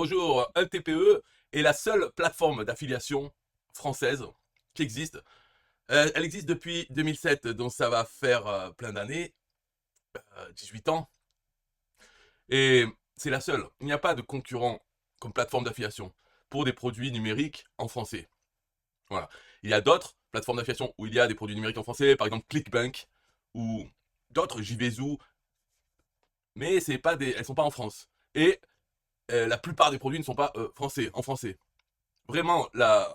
Bonjour, un TPE est la seule plateforme d'affiliation française qui existe. Elle existe depuis 2007, donc ça va faire plein d'années, 18 ans, et c'est la seule. Il n'y a pas de concurrent comme plateforme d'affiliation pour des produits numériques en français. Voilà. Il y a d'autres plateformes d'affiliation où il y a des produits numériques en français, par exemple ClickBank ou d'autres, JVZoo, mais c'est pas elles sont pas en France. Et la plupart des produits ne sont pas en français. Vraiment, la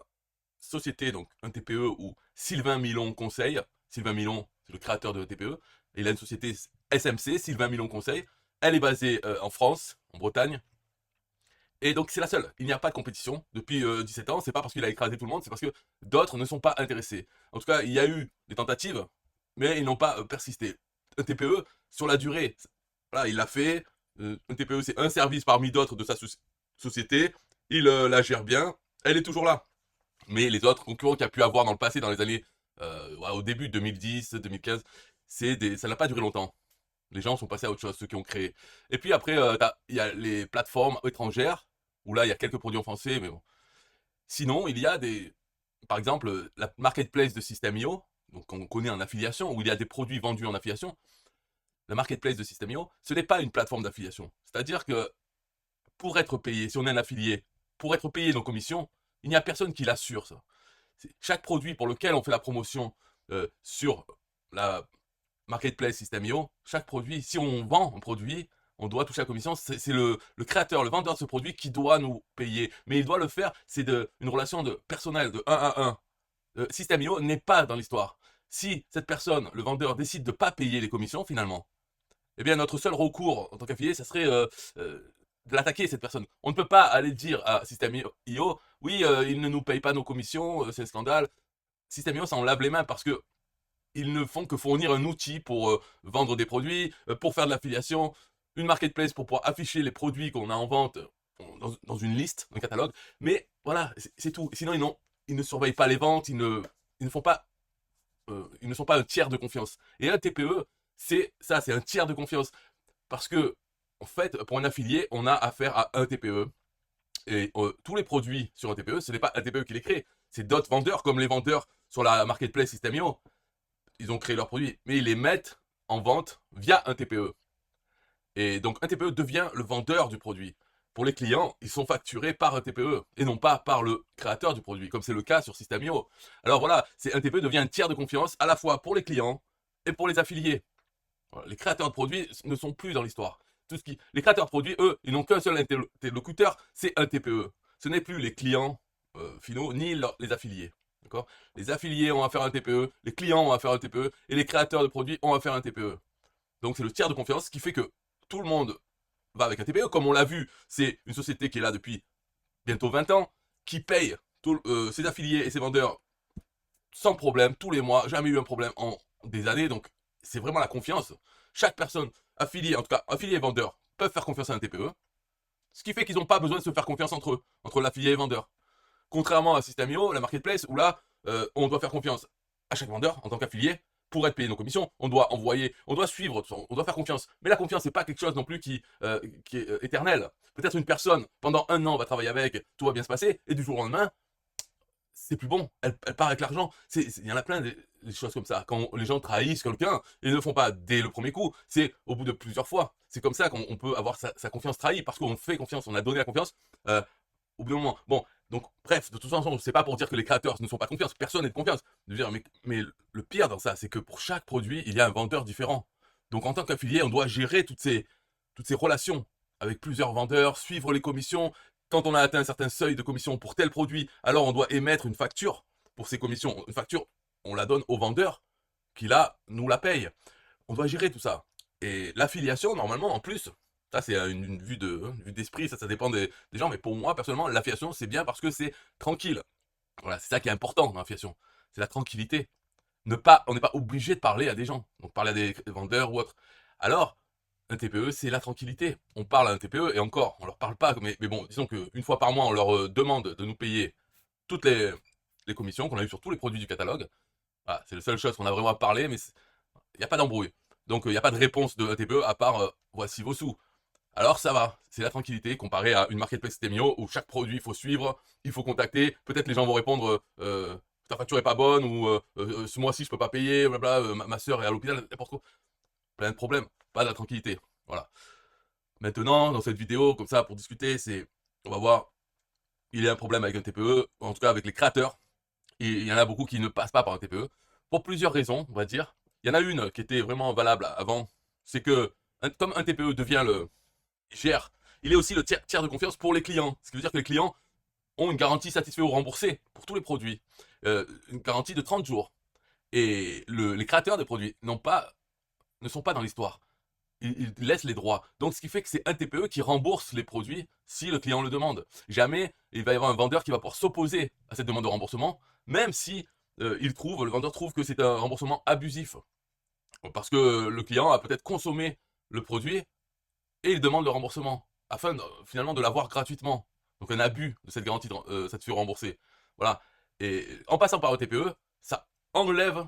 société, donc un TPE où Sylvain Milon conseille, Sylvain Milon, c'est le créateur de TPE, et il a une société SMC, Sylvain Milon conseil, elle est basée en France, en Bretagne, et donc c'est la seule. Il n'y a pas de compétition depuis 17 ans, c'est pas parce qu'il a écrasé tout le monde, c'est parce que d'autres ne sont pas intéressés. En tout cas, il y a eu des tentatives, mais ils n'ont pas persisté. Un TPE, sur la durée, voilà, il l'a fait, un TPE c'est un service parmi d'autres de sa société, il la gère bien, elle est toujours là. Mais les autres concurrents qu'il y a pu avoir dans le passé, dans les années, ouais, au début 2010, 2015, ça n'a pas duré longtemps. Les gens sont passés à autre chose, ceux qui ont créé. Et puis après, il y a les plateformes étrangères, où là, il y a quelques produits en français, mais bon. Sinon, il y a par exemple, la marketplace de System.io, donc on connaît en affiliation, où il y a des produits vendus en affiliation. La marketplace de System.io, ce n'est pas une plateforme d'affiliation. C'est-à-dire que pour être payé, si on est un affilié, pour être payé nos commissions, il n'y a personne qui l'assure, ça. Chaque produit pour lequel on fait la promotion sur la marketplace System.io, chaque produit, si on vend un produit, on doit toucher la commission. C'est le créateur, le vendeur de ce produit qui doit nous payer. Mais il doit le faire, c'est une relation de personnel, de 1 à 1. System.io n'est pas dans l'histoire. Si cette personne, le vendeur, décide de ne pas payer les commissions, finalement, eh bien, notre seul recours en tant qu'affilié, ça serait de l'attaquer, cette personne. On ne peut pas aller dire à System.io, oui, il ne nous paye pas nos commissions, c'est un scandale. System.io, ça en lave les mains parce que ils ne font que fournir un outil pour vendre des produits, pour faire de l'affiliation, une marketplace pour pouvoir afficher les produits qu'on a en vente dans une liste, un catalogue. Mais voilà, c'est tout. Sinon, ils ne surveillent pas les ventes, ils ne font pas ils ne sont pas un tiers de confiance. Et un TPE, c'est ça, c'est un tiers de confiance. Parce que, en fait, pour un affilié, on a affaire à un TPE. Et tous les produits sur un TPE, ce n'est pas un TPE qui les crée. C'est d'autres vendeurs, comme les vendeurs sur la marketplace System.io. Ils ont créé leurs produits, mais ils les mettent en vente via un TPE. Et donc, un TPE devient le vendeur du produit. Pour les clients, ils sont facturés par un TPE et non pas par le créateur du produit, comme c'est le cas sur System.io. Alors voilà, un TPE devient un tiers de confiance à la fois pour les clients et pour les affiliés. Voilà, les créateurs de produits ne sont plus dans l'histoire. Les créateurs de produits, eux, ils n'ont qu'un seul interlocuteur, c'est un TPE. Ce n'est plus les clients finaux ni les affiliés. D'accord. Les affiliés ont affaire à un TPE, les clients ont affaire à un TPE et les créateurs de produits ont affaire à un TPE. Donc c'est le tiers de confiance qui fait que tout le monde va avec un TPE. Comme on l'a vu, c'est une société qui est là depuis bientôt 20 ans, qui paye ses affiliés et ses vendeurs sans problème, tous les mois, jamais eu un problème en des années. Donc c'est vraiment la confiance. Chaque personne affiliée, en tout cas affiliée et vendeur, peuvent faire confiance à un TPE. Ce qui fait qu'ils n'ont pas besoin de se faire confiance entre eux, entre l'affilié et le vendeur. Contrairement à System.io, la marketplace, où là, on doit faire confiance à chaque vendeur en tant qu'affilié pour être payé nos commissions. On doit envoyer, on doit suivre, on doit faire confiance. Mais la confiance, c'est pas quelque chose non plus qui est éternel. Peut-être une personne, pendant un an, va travailler avec, tout va bien se passer, et du jour au lendemain, c'est plus bon. Elle part avec l'argent. Il y en a plein des choses comme ça. Quand les gens trahissent quelqu'un, ils ne le font pas dès le premier coup. C'est au bout de plusieurs fois. C'est comme ça qu'on peut avoir sa confiance trahie, parce qu'on fait confiance, on a donné la confiance. Au bout d'un moment. Bon, donc bref, de toute façon, c'est pas pour dire que les créateurs ne sont pas de confiance, personne n'est de confiance. De dire, mais le pire dans ça, c'est que pour chaque produit, il y a un vendeur différent. Donc en tant qu'affilié, on doit gérer toutes ces relations avec plusieurs vendeurs, suivre les commissions. Quand on a atteint un certain seuil de commission pour tel produit, alors on doit émettre une facture pour ces commissions. Une facture, on la donne au vendeur qui là nous la paye. On doit gérer tout ça. Et l'affiliation, normalement, en plus, ça c'est une vue d'esprit, ça dépend des gens, mais pour moi, personnellement, l'affiliation, c'est bien parce que c'est tranquille. Voilà, c'est ça qui est important dans l'affiliation. C'est la tranquillité. On n'est pas obligé de parler à des gens, donc parler à des vendeurs ou autres. Alors, un TPE, c'est la tranquillité. On parle à un TPE, et encore, on leur parle pas, mais bon, disons qu'une fois par mois, on leur demande de nous payer toutes les commissions qu'on a eues sur tous les produits du catalogue. Voilà, c'est la seule chose qu'on a vraiment à parler, mais il n'y a pas d'embrouille. Donc il n'y a pas de réponse de TPE à part voici vos sous. Alors ça va, c'est la tranquillité comparé à une marketplace Stemio où chaque produit il faut suivre, il faut contacter, peut-être les gens vont répondre ta facture est pas bonne ou ce mois-ci je peux pas payer, blabla, ma soeur est à l'hôpital, n'importe quoi. Plein de problèmes, pas de la tranquillité. Voilà. Maintenant, dans cette vidéo, comme ça, pour discuter, on va voir, il y a un problème avec un TPE, en tout cas avec les créateurs. Et il y en a beaucoup qui ne passent pas par un TPE. Pour plusieurs raisons, on va dire. Il y en a une qui était vraiment valable avant, c'est que comme un TPE devient il gère, il est aussi le tiers de confiance pour les clients. Ce qui veut dire que les clients ont une garantie satisfait ou remboursée pour tous les produits. Une garantie de 30 jours. Et les créateurs des produits ne sont pas dans l'histoire. Ils laissent les droits. Donc ce qui fait que c'est un TPE qui rembourse les produits si le client le demande. Jamais il va y avoir un vendeur qui va pouvoir s'opposer à cette demande de remboursement, même si le vendeur trouve que c'est un remboursement abusif. Parce que le client a peut-être consommé le produit et il demande le remboursement, afin finalement de l'avoir gratuitement. Donc un abus de cette garantie, ça te fait rembourser. Voilà. Et en passant par le TPE, ça enlève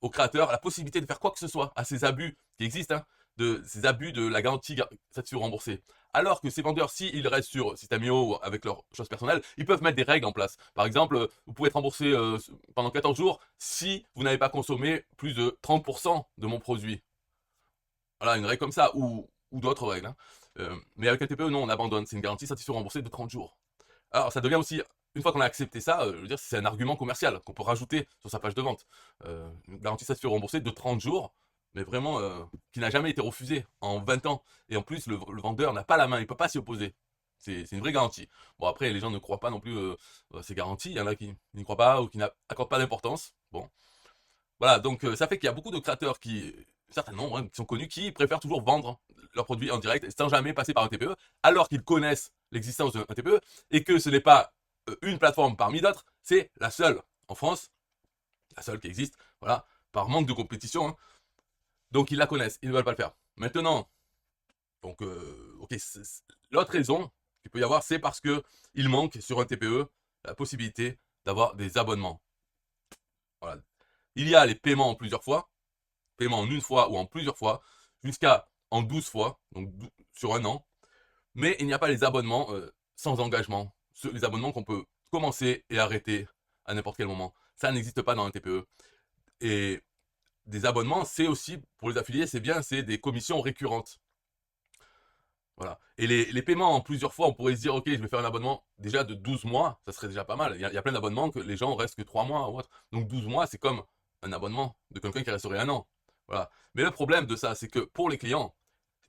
au créateur la possibilité de faire quoi que ce soit à ces abus qui existent, hein, de ces abus de la garantie satisfait ou remboursée. Alors que ces vendeurs, s'ils restent sur Systemio ou avec leurs choses personnelles, ils peuvent mettre des règles en place. Par exemple, vous pouvez être remboursé pendant 14 jours si vous n'avez pas consommé plus de 30% de mon produit. Voilà, une règle comme ça, ou d'autres règles, hein. Mais avec un TPE, non, on abandonne. C'est une garantie satisfait ou remboursée de 30 jours. Alors, ça devient aussi, une fois qu'on a accepté ça, je veux dire, c'est un argument commercial qu'on peut rajouter sur sa page de vente. Une garantie satisfait ou remboursée de 30 jours, mais vraiment, qui n'a jamais été refusée en 20 ans. Et en plus, le vendeur n'a pas la main, il ne peut pas s'y opposer. C'est une vraie garantie. Bon, après, les gens ne croient pas non plus à ces garanties. Il y en a qui n'y croient pas ou qui n'accordent pas d'importance. Bon. Voilà, donc ça fait qu'il y a beaucoup de créateurs certainement, hein, qui sont connus, qui préfèrent toujours vendre leurs produits en direct sans jamais passer par un TPE, alors qu'ils connaissent l'existence d'un TPE et que ce n'est pas une plateforme parmi d'autres, c'est la seule en France, la seule qui existe, voilà, par manque de compétition, hein. Donc ils la connaissent, ils ne veulent pas le faire. Maintenant, donc, ok, l'autre raison qu'il peut y avoir, c'est parce que il manque sur un TPE la possibilité d'avoir des abonnements. Voilà. Il y a les paiements en plusieurs fois, paiement en une fois ou en plusieurs fois, jusqu'à en 12 fois, donc sur un an. Mais il n'y a pas les abonnements sans engagement. Les abonnements qu'on peut commencer et arrêter à n'importe quel moment. Ça n'existe pas dans un TPE. Et des abonnements, c'est aussi, pour les affiliés, c'est bien, c'est des commissions récurrentes. Voilà. Et les paiements en plusieurs fois, on pourrait se dire, ok, je vais faire un abonnement déjà de 12 mois, ça serait déjà pas mal. Il y a plein d'abonnements que les gens restent que 3 mois ou autre. Donc 12 mois, c'est comme un abonnement de quelqu'un qui resterait un an. Voilà. Mais le problème de ça, c'est que pour les clients,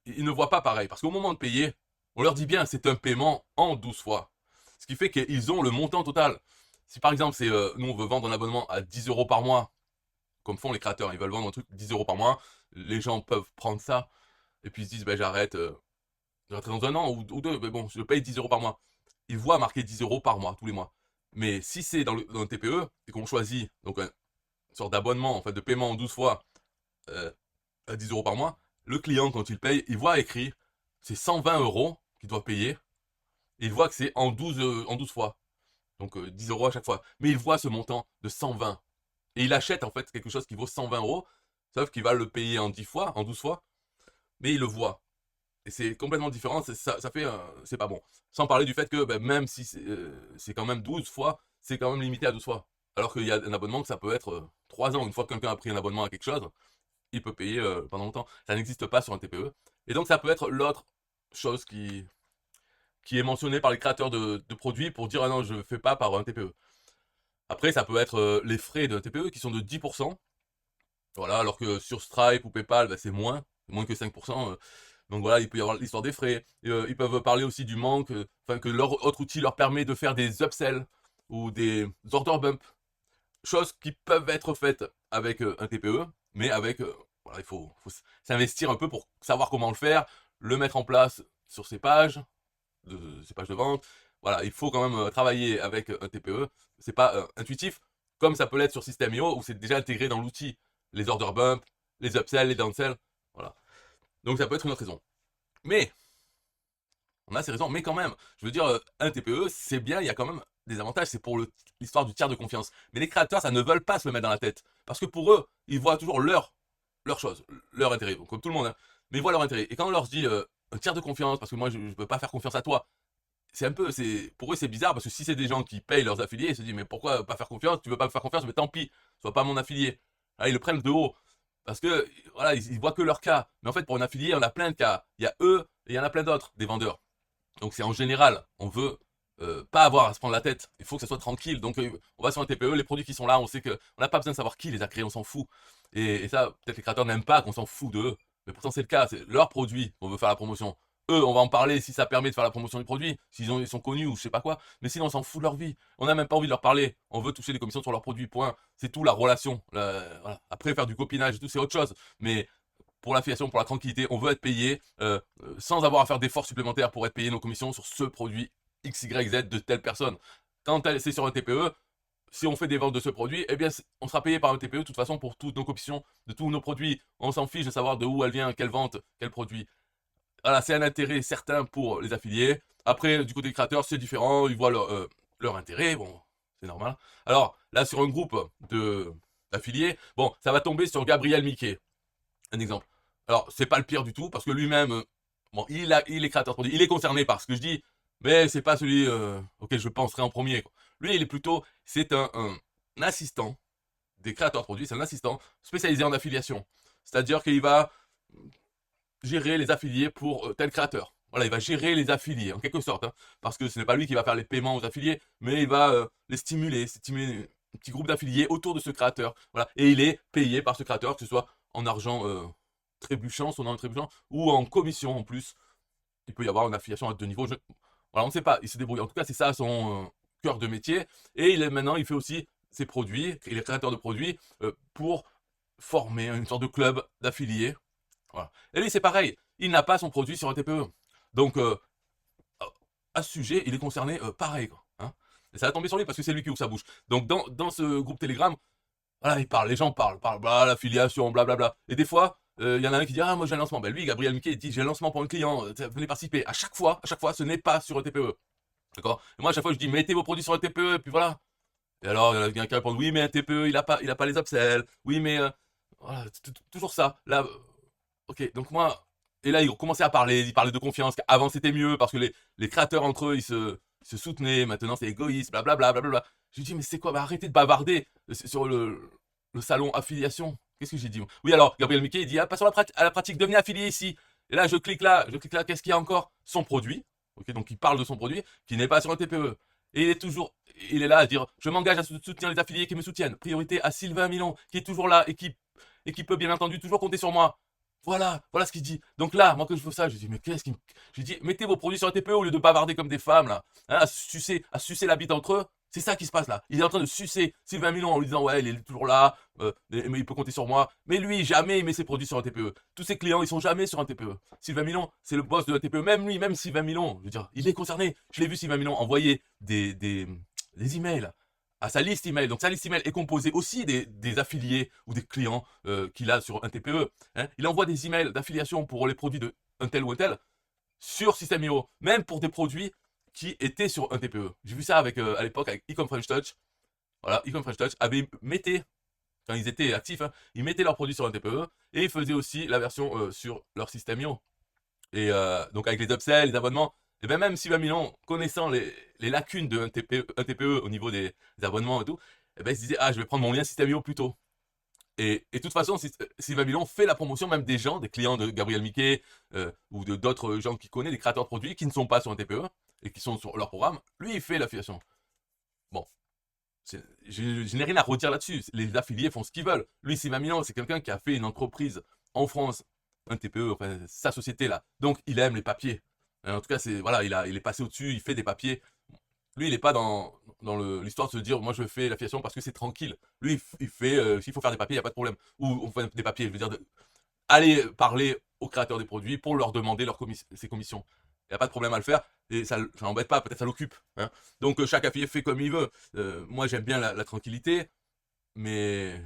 ils ne voient pas pareil. Parce qu'au moment de payer, on leur dit bien, c'est un paiement en 12 fois. Ce qui fait qu'ils ont le montant total. Si par exemple, nous, on veut vendre un abonnement à 10 euros par mois, comme font les créateurs, ils veulent vendre un truc 10 euros par mois, les gens peuvent prendre ça, et puis ils se disent, ben, j'arrête dans un an ou deux, mais bon, je paye 10 euros par mois. Ils voient marquer 10 euros par mois, tous les mois. Mais si c'est dans le TPE, et qu'on choisit donc une sorte d'abonnement, en fait, de paiement en 12 fois à 10 euros par mois, le client, quand il paye, il voit écrit, c'est 120 euros qu'il doit payer, et il voit que c'est en 12 fois. Donc 10 euros à chaque fois. Mais il voit ce montant de 120. Et il achète en fait quelque chose qui vaut 120 euros, sauf qu'il va le payer en 10 fois, en 12 fois, mais il le voit. Et c'est complètement différent, ça fait, c'est pas bon. Sans parler du fait que ben, même si c'est quand même 12 fois, c'est quand même limité à 12 fois. Alors qu'il y a un abonnement que ça peut être 3 ans. Une fois que quelqu'un a pris un abonnement à quelque chose, il peut payer pendant longtemps. Ça n'existe pas sur un TPE. Et donc ça peut être l'autre chose qui est mentionnée par les créateurs de produits pour dire ah non, je ne fais pas par un TPE. Après, ça peut être les frais d'un TPE qui sont de 10%. Voilà, alors que sur Stripe ou PayPal, ben, c'est moins que 5%. Donc voilà, il peut y avoir l'histoire des frais. Ils peuvent parler aussi du manque, enfin que leur autre outil leur permet de faire des upsells ou des order bump. Choses qui peuvent être faites avec un TPE, mais avec, voilà, il faut s'investir un peu pour savoir comment le faire, le mettre en place sur ses pages de vente. Voilà, il faut quand même travailler avec un TPE. C'est pas intuitif, comme ça peut l'être sur System.io, où c'est déjà intégré dans l'outil. Les order bump, les upsells, les downsells, voilà. Donc ça peut être une autre raison. Mais, on a ces raisons, mais quand même, je veux dire, un TPE, c'est bien, il y a quand même des avantages, c'est pour l'histoire du tiers de confiance. Mais les créateurs, ça ne veulent pas se le mettre dans la tête. Parce que pour eux, ils voient toujours leur chose, leur intérêt, comme tout le monde, hein. Mais ils voient leur intérêt. Et quand on leur dit, un tiers de confiance, parce que moi, je ne peux pas faire confiance à toi. C'est un peu, pour eux, c'est bizarre, parce que si c'est des gens qui payent leurs affiliés, ils se disent, mais pourquoi pas faire confiance? Tu veux pas me faire confiance, mais tant pis, sois pas mon affilié. Ah, ils le prennent de haut. Parce que, voilà, ils voient que leur cas. Mais en fait, pour un affilié, on a plein de cas. Il y a eux, et il y en a plein d'autres, des vendeurs. Donc c'est en général, on veut pas avoir à se prendre la tête. Il faut que ça soit tranquille. Donc on va sur un TPE, les produits qui sont là, on sait que on n'a pas besoin de savoir qui les a créés, on s'en fout. Et ça, peut-être les créateurs n'aiment pas qu'on s'en fout d'eux. Mais pourtant c'est le cas, c'est leur produit qu'on veut faire la promotion. Eux, on va en parler si ça permet de faire la promotion du produit, ils sont connus ou je sais pas quoi. Mais sinon, on s'en fout de leur vie. On n'a même pas envie de leur parler. On veut toucher des commissions sur leurs produits, point. C'est tout la relation. Voilà. Après, faire du copinage et tout, c'est autre chose. Mais pour l'affiliation, pour la tranquillité, on veut être payé sans avoir à faire d'efforts supplémentaires pour être payé nos commissions sur ce produit X, Y, Z de telle personne. Quand c'est sur un TPE, si on fait des ventes de ce produit, eh bien, on sera payé par un TPE de toute façon pour toutes nos commissions de tous nos produits. On s'en fiche de savoir de où elle vient, quelle vente, quel produit. Voilà, c'est un intérêt certain pour les affiliés. Après, du côté des créateurs, c'est différent. Ils voient leur intérêt. Bon, c'est normal. Alors, là, sur un groupe d'affiliés, bon, ça va tomber sur Gabriel Miquet. Un exemple. Alors, c'est pas le pire du tout, parce que lui-même, bon, il est créateur de produit, il est concerné par ce que je dis, mais c'est pas celui auquel je penserais en premier, quoi. Lui, il est plutôt, c'est un assistant des créateurs de produits, c'est un assistant spécialisé en affiliation. C'est-à-dire qu'il va gérer les affiliés pour tel créateur. Voilà, il va gérer les affiliés, en quelque sorte, hein, parce que ce n'est pas lui qui va faire les paiements aux affiliés, mais il va les stimuler un petit groupe d'affiliés autour de ce créateur. Voilà, et il est payé par ce créateur, que ce soit en argent trébuchant, son nom trébuchant, ou en commission en plus. Il peut y avoir une affiliation à deux niveaux. Voilà, on ne sait pas, il se débrouille. En tout cas, c'est ça son cœur de métier. Et maintenant, il fait aussi ses produits, il est créateur de produits pour former une sorte de club d'affiliés. Voilà. Et lui, c'est pareil, il n'a pas son produit sur un TPE. Donc, à ce sujet, il est concerné pareil, quoi, hein. Et ça va tomber sur lui parce que c'est lui qui ouvre sa bouche. Donc, dans ce groupe Telegram, voilà, il parle, les gens parlent, bla, l'affiliation, blablabla. Et des fois, il y en a un qui dit, ah, moi j'ai un lancement. Ben lui, Gabriel Miquet, il dit, j'ai un lancement pour un client, venez participer. À chaque fois, ce n'est pas sur un TPE. D'accord? Et moi, à chaque fois, je dis, mettez vos produits sur un TPE, et puis voilà. Et alors, il y en a qui répondent, oui, mais un TPE, il a pas les upsells. Oui, mais, voilà, toujours ça. Là, ok, donc moi, et là, ils ont commencé à parler, ils parlaient de confiance. Avant, c'était mieux parce que les créateurs entre eux, ils se soutenaient. Maintenant, c'est égoïste, blablabla, blablabla. Je lui dis, mais c'est quoi? Bah, arrêtez de bavarder sur le salon affiliation. Qu'est-ce que j'ai dit? Oui, alors, Gabriel Miquet, il dit, ah, passons à la pratique, devenez affilié ici. Et là, je clique là, qu'est-ce qu'il y a encore? Son produit. Ok, donc il parle de son produit qui n'est pas sur un TPE. Et il est là à dire, je m'engage à soutenir les affiliés qui me soutiennent. Priorité à Sylvain Milon, qui est toujours là et qui peut bien entendu toujours compter sur moi. Voilà ce qu'il dit. Donc là, moi, quand je vois ça, je dis, mais qu'est-ce qu'il me... Je dis, mettez vos produits sur un TPE au lieu de bavarder comme des femmes, là. Hein, à sucer la bite entre eux. C'est ça qui se passe là. Il est en train de sucer Sylvain Milon en lui disant, ouais, il est toujours là, mais il peut compter sur moi. Mais lui, jamais il met ses produits sur un TPE. Tous ses clients, ils sont jamais sur un TPE. Sylvain Milon, c'est le boss de la TPE. Même lui, même Sylvain Milon, je veux dire, il est concerné. Je l'ai vu, Sylvain Milon, envoyer des emails à sa liste email. Donc sa liste email est composée aussi des affiliés ou des clients qu'il a sur un TPE. Hein. Il envoie des emails d'affiliation pour les produits de un tel ou un tel sur System.io, même pour des produits qui étaient sur un TPE. J'ai vu ça à l'époque avec Ecom French Touch. Voilà, Ecom French Touch mettait, quand ils étaient actifs, hein, ils mettaient leurs produits sur un TPE et ils faisaient aussi la version sur leur System.io. Et donc avec les upsells, les abonnements, et bien même si 20 millions, connaissant les lacunes d'un TPE au niveau des abonnements et tout, et ben ils se disaient, ah, je vais prendre mon lien System.io plus tôt. Et de toute façon, si Babylon fait la promotion même des gens, des clients de Gabriel Miquet ou de d'autres gens qui connaissent, des créateurs de produits qui ne sont pas sur un TPE et qui sont sur leur programme, lui il fait l'affiliation. Bon, je n'ai rien à redire là-dessus. Les affiliés font ce qu'ils veulent. Lui, Sylvain Milon, c'est quelqu'un qui a fait une entreprise en France, un TPE, enfin sa société là. Donc il aime les papiers. En tout cas, voilà, il est passé au-dessus, il fait des papiers. Lui, il n'est pas dans l'histoire de se dire, moi je fais l'affiliation parce que c'est tranquille. Lui, il fait, s'il faut faire des papiers, il n'y a pas de problème. Ou on fait des papiers, je veux dire, aller parler aux créateurs des produits pour leur demander ses commissions. Il n'y a pas de problème à le faire, et ça n'embête pas, peut-être ça l'occupe. Hein. Donc chaque affilié fait comme il veut. Moi j'aime bien la tranquillité, mais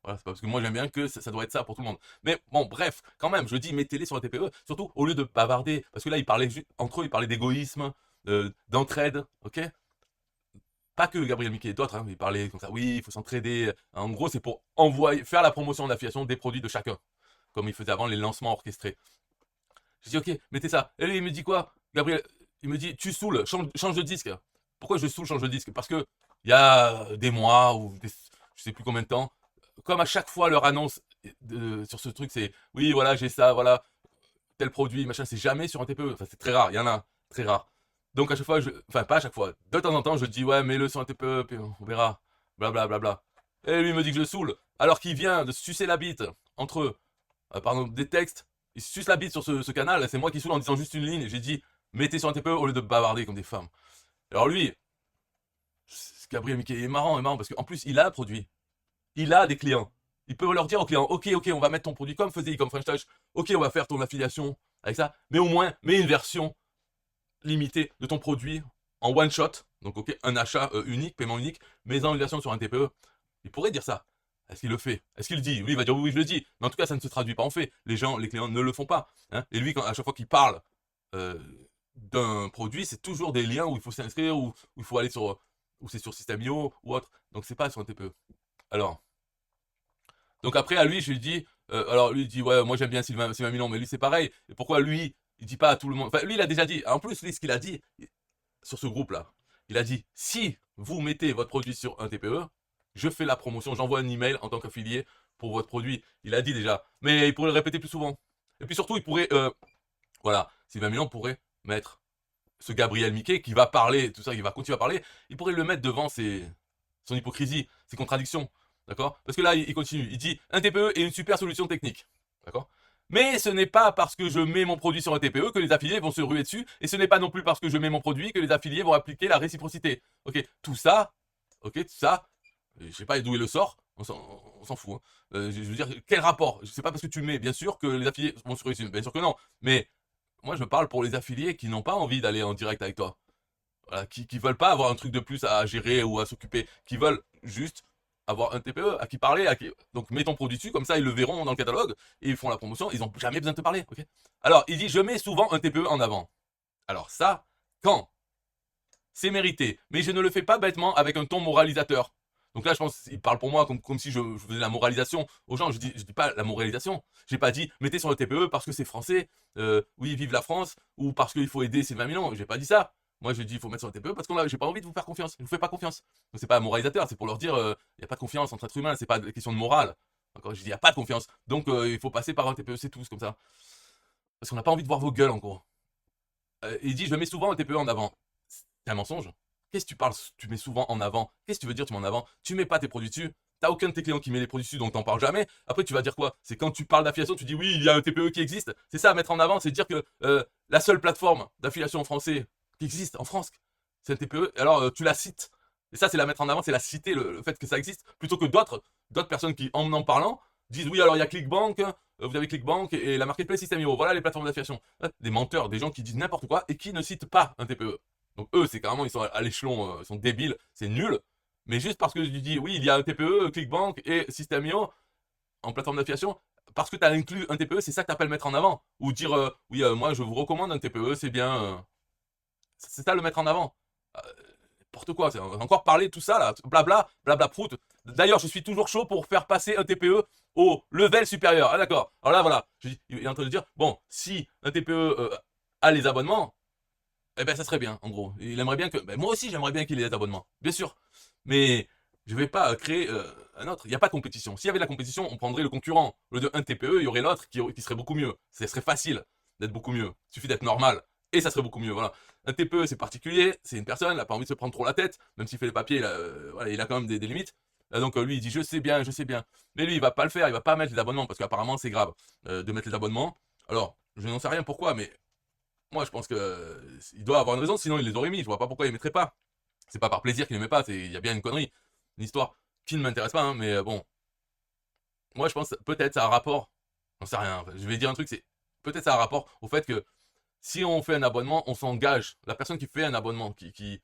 voilà, c'est pas parce que moi j'aime bien que ça doit être ça pour tout le monde. Mais bon, bref, quand même, je dis mettez-les sur la TPE, surtout au lieu de bavarder, parce que là entre eux ils parlaient d'égoïsme, d'entraide, ok? Pas que Gabriel Miquet et d'autres, hein, ils parlaient comme ça, oui, il faut s'entraider. En gros, c'est pour faire la promotion d'affiliation des produits de chacun, comme ils faisaient avant les lancements orchestrés. Je dis, ok, mettez ça. Et lui, il me dit quoi, Gabriel? Il me dit, tu saoules, change de disque. Pourquoi je saoule, change de disque? Parce que il y a des mois ou je sais plus combien de temps, comme à chaque fois leur annonce sur ce truc, c'est oui, voilà, j'ai ça, voilà, tel produit, machin, c'est jamais sur un TPE. Enfin, c'est très rare, il y en a, très rare. Donc à chaque fois, enfin pas à chaque fois, de temps en temps, je dis ouais, mets-le sur un TPE, puis on verra, blablabla. Bla, bla, bla. Et lui il me dit que je le saoule, alors qu'il vient de se sucer la bite entre eux, pardon, des textes, il se suce la bite sur ce canal, c'est moi qui saoule en disant juste une ligne, j'ai dit mettez sur un TPE au lieu de bavarder comme des femmes. Alors lui, Gabriel Mickey est marrant, parce qu'en plus il a un produit, il a des clients. Il peut leur dire aux clients, ok, on va mettre ton produit comme faisait comme French Touch, ok, on va faire ton affiliation avec ça, mais au moins, mets une version limitée de ton produit en one shot, donc ok, un achat unique, paiement unique, mais en une version sur un TPE. Il pourrait dire ça. Est-ce qu'il le fait? Est-ce qu'il le dit? Oui, il va dire oui, je le dis. Mais en tout cas, ça ne se traduit pas en fait. Les clients ne le font pas. Hein. Et lui, à chaque fois qu'il parle euh, d'un produit, c'est toujours des liens où il faut s'inscrire, où il faut aller sur, où c'est sur System.io ou autre. Donc c'est pas sur un TPE. Alors, donc après, à lui, je lui dis, alors lui, il dit, ouais, moi j'aime bien Sylvain Milon, mais lui, c'est pareil. Et pourquoi lui, il dit pas à tout le monde. Enfin, lui, il a déjà dit. En plus, lui, ce qu'il a dit sur ce groupe-là, il a dit, si vous mettez votre produit sur un TPE, je fais la promotion, j'envoie un email en tant qu'affilié pour votre produit. Il a dit déjà. Mais il pourrait le répéter plus souvent. Et puis surtout, il pourrait, voilà, Sylvain Milon pourrait mettre ce Gabriel Mickey qui va parler, tout ça, qui va continuer à parler, il pourrait le mettre devant son hypocrisie, ses contradictions. D'accord? Parce que là, il continue. Il dit un TPE est une super solution technique. D'accord? Mais ce n'est pas parce que je mets mon produit sur un TPE que les affiliés vont se ruer dessus, et ce n'est pas non plus parce que je mets mon produit que les affiliés vont appliquer la réciprocité. Ok? Tout ça, je sais pas d'où il le sort, on s'en fout. Hein. Je veux dire, quel rapport? Je sais pas parce que tu mets, bien sûr que les affiliés vont se ruer dessus, bien sûr que non. Mais moi, je parle pour les affiliés qui n'ont pas envie d'aller en direct avec toi. Voilà, qui veulent pas avoir un truc de plus à gérer ou à s'occuper, qui veulent juste avoir un TPE à qui parler, donc mets ton produit dessus, comme ça ils le verront dans le catalogue et ils font la promotion, ils n'ont jamais besoin de te parler. Ok. Alors il dit je mets souvent un TPE en avant. Alors ça, quand c'est mérité, mais je ne le fais pas bêtement avec un ton moralisateur. Donc là, je pense qu'il parle pour moi comme si je faisais la moralisation aux gens. Je dis pas la moralisation. J'ai pas dit mettez sur le TPE parce que c'est français, oui, vive la France, ou parce qu'il faut aider ces 20 000 ans. J'ai pas dit ça. Moi, je dis il faut mettre sur le TPE parce que j'ai pas envie de vous faire confiance. Je vous fais pas confiance. Donc c'est pas un moralisateur, c'est pour leur dire il n'y a pas de confiance entre êtres humains, c'est pas une question de morale. Encore, je dis il n'y a pas de confiance. Donc il faut passer par un TPE, c'est tout, comme ça. Parce qu'on n'a pas envie de voir vos gueules en gros. Il dit je mets souvent un TPE en avant. C'est un mensonge. Qu'est-ce que tu parles? Tu mets souvent en avant. Qu'est-ce que tu veux dire tu mets en avant? Tu mets pas tes produits dessus. T'as aucun de tes clients qui met les produits dessus, donc t'en parles jamais. Après, tu vas dire quoi? C'est quand tu parles d'affiliation, tu dis oui, il y a un TPE qui existe. C'est ça à mettre en avant, c'est dire que la seule plateforme d'affiliation en français qui existe en France, c'est un TPE. Alors tu la cites. Et ça, c'est la mettre en avant, c'est la citer, le fait que ça existe, plutôt que d'autres personnes qui, en parlant, disent oui, alors il y a ClickBank, vous avez ClickBank et la marketplace System.io. Voilà les plateformes d'affiliation. Des menteurs, des gens qui disent n'importe quoi et qui ne citent pas un TPE. Donc eux, c'est carrément, ils sont à l'échelon, ils sont débiles, c'est nul. Mais juste parce que je dis, oui, il y a un TPE, ClickBank et System.io en plateforme d'affiliation, parce que tu as inclus un TPE, c'est ça que tu appelles mettre en avant. Ou dire, oui, moi je vous recommande un TPE, c'est bien. C'est ça le mettre en avant. N'importe quoi, c'est encore parler tout ça là, blabla, blabla prout. D'ailleurs, je suis toujours chaud pour faire passer un TPE au level supérieur. Ah d'accord. Alors là, voilà, il est en train de dire, bon, si un TPE a les abonnements, eh ben ça serait bien, en gros. Il aimerait bien que. Ben, moi aussi, j'aimerais bien qu'il ait des abonnements, bien sûr. Mais je vais pas créer un autre. Il n'y a pas de compétition. S'il y avait de la compétition, on prendrait le concurrent. Au lieu de un TPE, il y aurait l'autre qui serait beaucoup mieux. Ce serait facile d'être beaucoup mieux. Il suffit d'être normal. Et ça serait beaucoup mieux. Voilà. Un TPE, c'est particulier. C'est une personne, il n'a pas envie de se prendre trop la tête. Même s'il fait les papiers, voilà, il a quand même des limites. Donc lui, il dit je sais bien, je sais bien. Mais lui, il va pas le faire. Il va pas mettre les abonnements parce qu'apparemment, c'est grave de mettre les abonnements. Alors, je n'en sais rien pourquoi, mais moi, je pense que il doit avoir une raison, sinon il les aurait mis. Je vois pas pourquoi il mettrait pas. C'est pas par plaisir qu'il les met pas. Il y a bien une connerie, une histoire qui ne m'intéresse pas. Hein, mais bon, moi, je pense peut-être ça a un rapport. J'en sais rien. Je vais dire un truc, c'est peut-être ça a un rapport au fait que si on fait un abonnement, on s'engage. La personne qui fait un abonnement, qui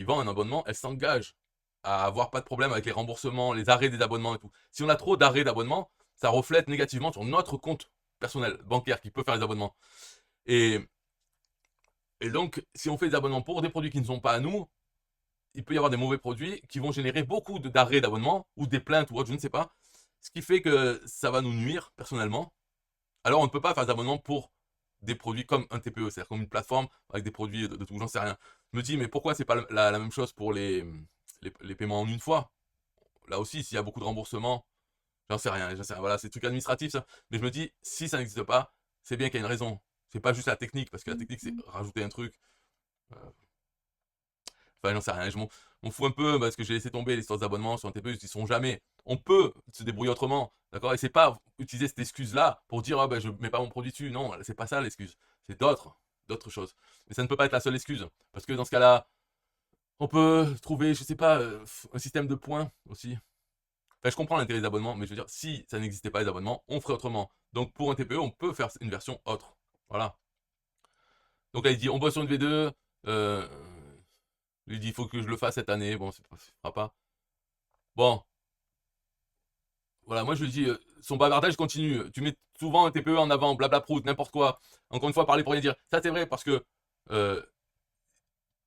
vend un abonnement, elle s'engage à avoir pas de problème avec les remboursements, les arrêts des abonnements et tout. Si on a trop d'arrêts d'abonnement, ça reflète négativement sur notre compte personnel bancaire qui peut faire les abonnements. Et Et donc, si on fait des abonnements pour des produits qui ne sont pas à nous, il peut y avoir des mauvais produits qui vont générer beaucoup d'arrêts d'abonnement ou des plaintes ou autre, je ne sais pas. Ce qui fait que ça va nous nuire personnellement. Alors, on ne peut pas faire des abonnements pour des produits comme un TPE, c'est-à-dire comme une plateforme avec des produits de tout, j'en sais rien. Je me dis, mais pourquoi c'est pas la même chose pour les paiements en une fois? Là aussi, s'il y a beaucoup de remboursements, j'en sais rien, voilà, c'est des trucs administratifs ça. Mais je me dis, si ça n'existe pas, c'est bien qu'il y a une raison. C'est pas juste la technique, parce que la technique, c'est rajouter un truc. euh, Enfin, j'en sais rien, m'en fous un peu parce que j'ai laissé tomber l'histoire des abonnements sur un TPE, ils y sont jamais. On peut se débrouiller autrement, d'accord? Et c'est pas utiliser cette excuse-là pour dire, ah ben je mets pas mon produit dessus. Non, c'est pas ça l'excuse. C'est d'autres choses. Mais ça ne peut pas être la seule excuse. Parce que dans ce cas-là, on peut trouver, je sais pas, un système de points aussi. Enfin, je comprends l'intérêt des abonnements, mais je veux dire, si ça n'existait pas les abonnements, on ferait autrement. Donc pour un TPE, on peut faire une version autre. Voilà. Donc là, il dit, on bosse sur une V2. Euh, il dit, il faut que je le fasse cette année. Bon, ça ne fera pas. Bon, voilà, moi je lui dis, son bavardage continue. Tu mets souvent un TPE en avant, blabla prout, n'importe quoi. Encore une fois, parler pour rien dire. Ça c'est vrai parce que euh,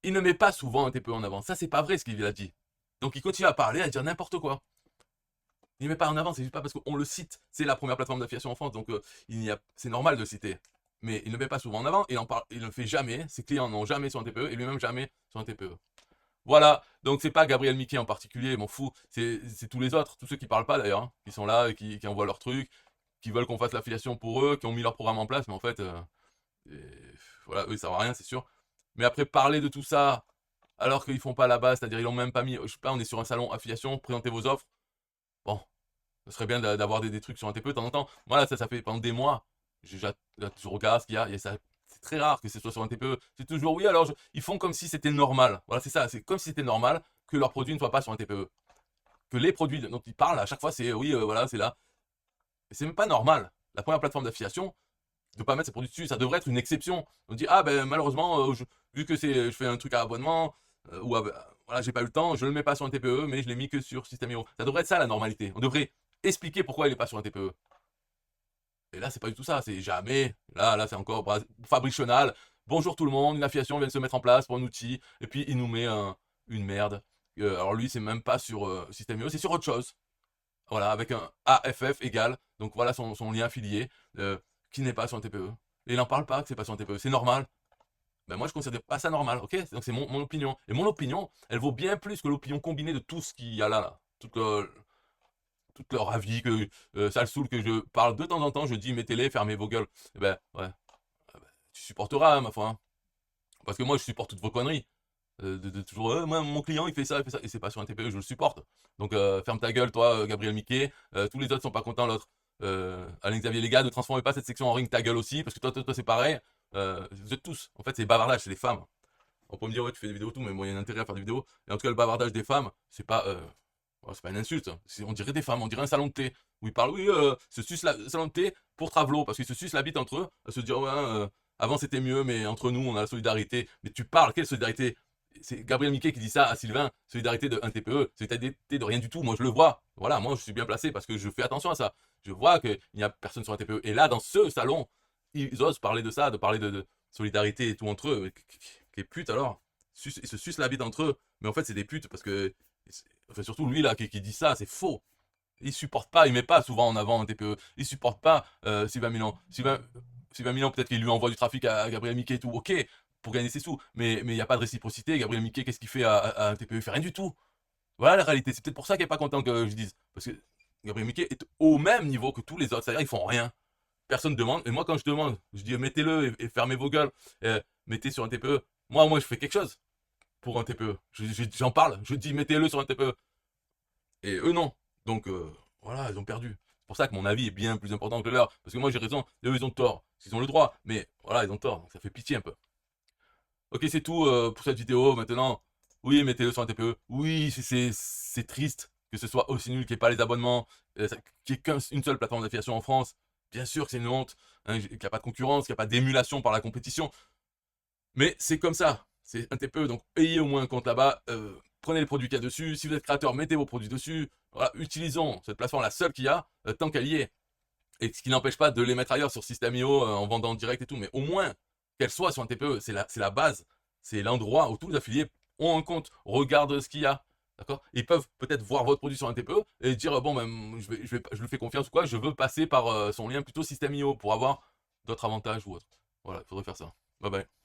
il ne met pas souvent un TPE en avant. Ça c'est pas vrai ce qu'il a dit. Donc il continue à parler, à dire n'importe quoi. Il ne met pas en avant, c'est juste pas parce qu'on le cite. C'est la première plateforme d'affiliation en France, donc c'est normal de le citer. Mais il ne met pas souvent en avant, il ne le fait jamais. Ses clients n'ont jamais sur un TPE et lui-même jamais sur un TPE. Voilà, donc c'est pas Gabriel Miquet en particulier, m'en fous, c'est tous les autres, tous ceux qui parlent pas d'ailleurs, hein, qui sont là, qui envoient leurs trucs, qui veulent qu'on fasse l'affiliation pour eux, qui ont mis leur programme en place, mais en fait, voilà, eux ils servent à rien, c'est sûr. Mais après, parler de tout ça, alors qu'ils font pas la base, c'est-à-dire ils l'ont même pas mis, je sais pas, on est sur un salon affiliation, présentez vos offres, bon, ce serait bien d'avoir des trucs sur un TPE de temps en temps. Moi là, ça fait pendant des mois, je regarde ce qu'il y a, c'est très rare que ce soit sur un TPE. C'est toujours oui, alors ils font comme si c'était normal. Voilà, c'est ça, c'est comme si c'était normal que leurs produits ne soient pas sur un TPE. Que les produits dont ils parlent à chaque fois, c'est oui, voilà, c'est là. Et c'est même pas normal. La première plateforme d'affiliation, de pas mettre ses produits dessus, ça devrait être une exception. On dit ah ben malheureusement, vu que je fais un truc à abonnement, ou voilà, j'ai pas eu le temps, je le mets pas sur un TPE, mais je l'ai mis que sur System.io. Ça devrait être ça la normalité. On devrait expliquer pourquoi il est pas sur un TPE. Et là, c'est pas du tout ça, c'est jamais. Là, c'est encore Fabrice Chenal. Bonjour tout le monde, une affiliation vient de se mettre en place pour un outil, et puis il nous met une merde. Alors lui, c'est même pas sur System.io, c'est sur autre chose. Voilà, avec un AFF égal. Donc voilà son lien affilié, qui n'est pas sur un TPE. Et il n'en parle pas que c'est pas sur un TPE, c'est normal. Ben moi, je considère pas ça normal, ok? Donc c'est mon opinion. Et mon opinion, elle vaut bien plus que l'opinion combinée de tout ce qu'il y a là. Toute leur avis, que ça le saoule que je parle de temps en temps, je dis mettez-les, fermez vos gueules. Eh ben, ouais, tu supporteras, hein, ma foi. Hein. Parce que moi, je supporte toutes vos conneries. De toujours, moi, mon client, il fait ça, et c'est pas sur un TPE, je le supporte. Donc, ferme ta gueule, toi, Gabriel Miquet. Tous les autres sont pas contents, l'autre. Alain Xavier, les gars, ne transformez pas cette section en ring, ta gueule aussi, parce que toi c'est pareil. Vous êtes tous. En fait, c'est bavardage, c'est des femmes. On peut me dire, ouais, tu fais des vidéos, tout, mais moi, il y a un intérêt à faire des vidéos. Et en tout cas, le bavardage des femmes, c'est pas une insulte. Hein. On dirait des femmes, on dirait un salon de thé. Où ils parlent, oui, se suce la salon de thé pour Travelo, parce qu'ils se sucent la bite entre eux, à se dire, ouais, avant c'était mieux, mais entre nous, on a la solidarité. Mais tu parles, quelle solidarité? C'est Gabriel Miquet qui dit ça à Sylvain, solidarité de un TPE, solidarité de rien du tout. Moi, je le vois. Voilà, moi, je suis bien placé parce que je fais attention à ça. Je vois qu'il n'y a personne sur un TPE. Et là, dans ce salon, ils osent parler de ça, de parler de solidarité et tout entre eux. Quelle pute alors? Ils se sucent la bite entre eux. Mais en fait, c'est des putes parce que enfin, surtout lui là qui dit ça, c'est faux. Il supporte pas, il met pas souvent en avant un TPE. Il supporte pas Sylvain Milan. Sylvain Milan, peut-être qu'il lui envoie du trafic à Gabriel Miquet et tout, ok, pour gagner ses sous. Mais il n'y a pas de réciprocité. Gabriel Miquet, qu'est-ce qu'il fait à un TPE? Il fait rien du tout. Voilà la réalité. C'est peut-être pour ça qu'il n'est pas content que je dise. Parce que Gabriel Miquet est au même niveau que tous les autres. C'est-à-dire, ils font rien. Personne ne demande. Et moi, quand je demande, je dis mettez-le et fermez vos gueules. Mettez sur un TPE. Moi, je fais quelque chose pour un TPE. J'en parle, je dis mettez-le sur un TPE. Et eux non. Donc voilà, ils ont perdu. C'est pour ça que mon avis est bien plus important que le leur. Parce que moi j'ai raison, et eux ils ont tort. Ils ont le droit, mais voilà, ils ont tort. Donc ça fait pitié un peu. Ok, c'est tout pour cette vidéo. Maintenant, oui, mettez-le sur un TPE. Oui, c'est triste que ce soit aussi nul qu'il n'y ait pas les abonnements, qu'il n'y ait qu'une seule plateforme d'affiliation en France. Bien sûr que c'est une honte, hein, qu'il n'y a pas de concurrence, qu'il n'y a pas d'émulation par la compétition. Mais c'est comme ça, c'est un TPE, donc ayez au moins un compte là-bas, prenez les produits qu'il y a dessus, si vous êtes créateur, mettez vos produits dessus, voilà, utilisons cette plateforme, la seule qu'il y a, tant qu'elle y est. Et ce qui n'empêche pas de les mettre ailleurs sur System.io, en vendant en direct et tout, mais au moins qu'elle soit sur un TPE, c'est la base, c'est l'endroit où tous les affiliés ont un compte, regardent ce qu'il y a, d'accord? Ils peuvent peut-être voir votre produit sur un TPE et dire, bon, ben, je le fais confiance ou quoi, je veux passer par son lien plutôt System.io pour avoir d'autres avantages ou autre. Voilà. Voilà, il faudrait faire ça. Bye bye.